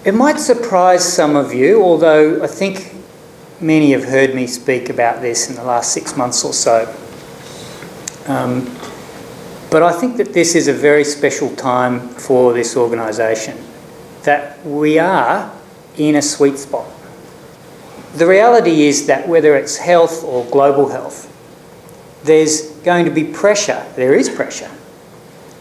It might surprise some of you, although I think many have heard me speak about this in the last 6 months or so. But I think that this is a very special time for this organisation, that we are in a sweet spot. The reality is that whether it's health or global health, there's going to be pressure, there is pressure,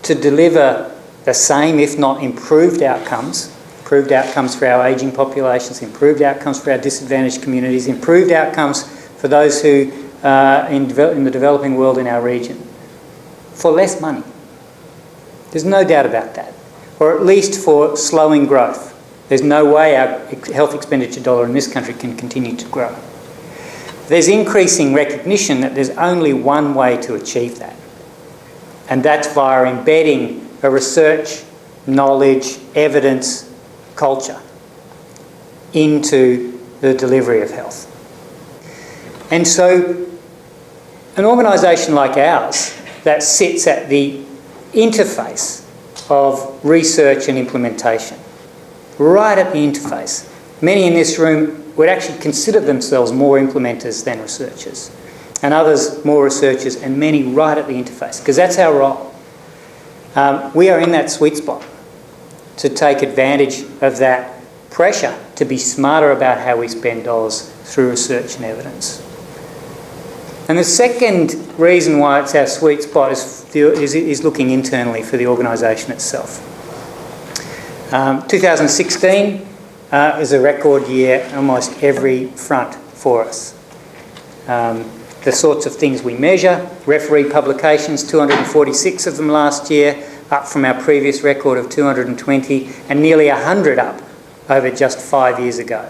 to deliver the same, if not improved outcomes for our ageing populations, improved outcomes for our disadvantaged communities, improved outcomes for those who are in the developing world in our region, for less money. There's no doubt about that. Or at least for slowing growth. There's no way our health expenditure dollar in this country can continue to grow. There's increasing recognition that there's only one way to achieve that, and that's via embedding a research, knowledge, evidence culture into the delivery of health. And so an organisation like ours that sits at the interface of research and implementation, right at the interface. Many in this room would actually consider themselves more implementers than researchers, and others more researchers, and many right at the interface, because that's our role. We are in that sweet spot to take advantage of that pressure to be smarter about how we spend dollars through research and evidence. And the second reason why it's our sweet spot is looking internally for the organisation itself. 2016 is a record year on almost every front for us. The sorts of things we measure, referee publications, 246 of them last year, up from our previous record of 220, and nearly 100 up over just 5 years ago.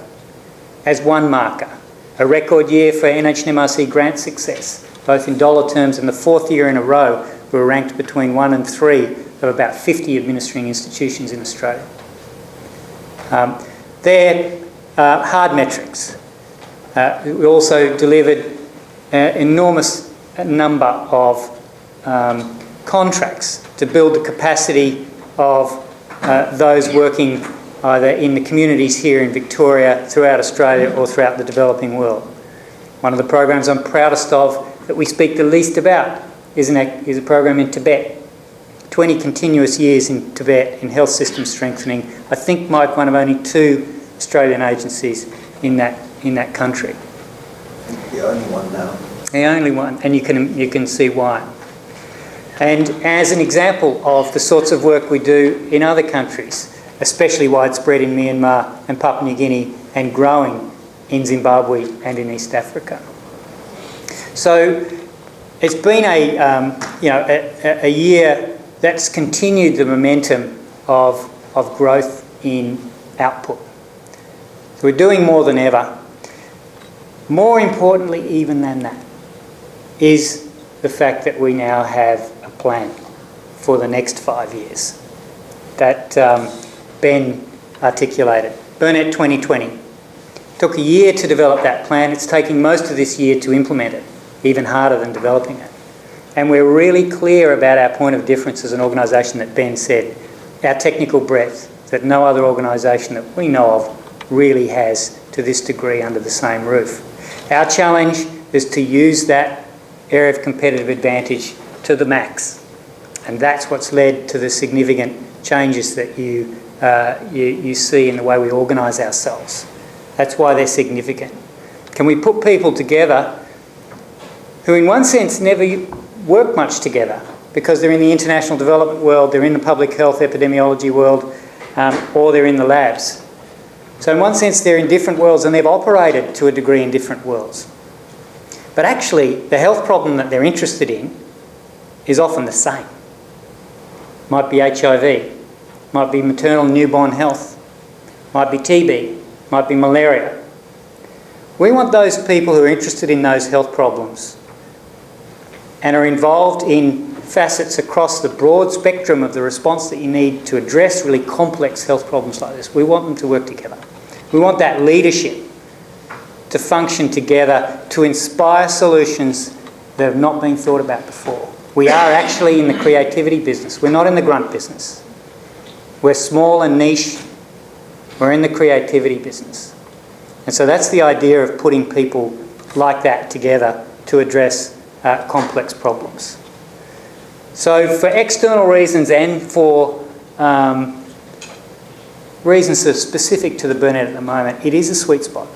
As one marker, a record year for NHMRC grant success, both in dollar terms, and the fourth year in a row we're ranked between 1 and 3 of about 50 administering institutions in Australia. They're hard metrics. We also delivered an enormous number of contracts to build the capacity of those working either in the communities here in Victoria, throughout Australia, or throughout the developing world. One of the programs I'm proudest of, that we speak the least about, is a program in Tibet. 20 continuous years in Tibet in health system strengthening. I think, Mike, one of only 2 Australian agencies in that country. The only one now. The only one, and you can see why. And as an example of the sorts of work we do in other countries, especially widespread in Myanmar and Papua New Guinea, and growing in Zimbabwe and in East Africa. So it's been a year that's continued the momentum of growth in output. So we're doing more than ever. More importantly even than that is the fact that we now have a plan for the next 5 years that Ben articulated. Burnet 2020. Took a year to develop that plan. It's taking most of this year to implement it, even harder than developing it. And we're really clear about our point of difference as an organisation that Ben said, our technical breadth that no other organisation that we know of really has to this degree under the same roof. Our challenge is to use that area of competitive advantage to the max. And that's what's led to the significant changes that you see in the way we organise ourselves. That's why they're significant. Can we put people together who in one sense never work much together because they're in the international development world, they're in the public health epidemiology world, or they're in the labs. So in one sense they're in different worlds, and they've operated to a degree in different worlds. But actually the health problem that they're interested in is often the same. Might be HIV, might be maternal and newborn health, might be TB, might be malaria. We want those people who are interested in those health problems and are involved in facets across the broad spectrum of the response that you need to address really complex health problems like this. We want them to work together. We want that leadership to function together to inspire solutions that have not been thought about before. We are actually in the creativity business. We're not in the grunt business. We're small and niche, We're in the creativity business. And so that's the idea of putting people like that together to address complex problems. So for external reasons and for reasons that are specific to the Burnet at the moment, it is a sweet spot.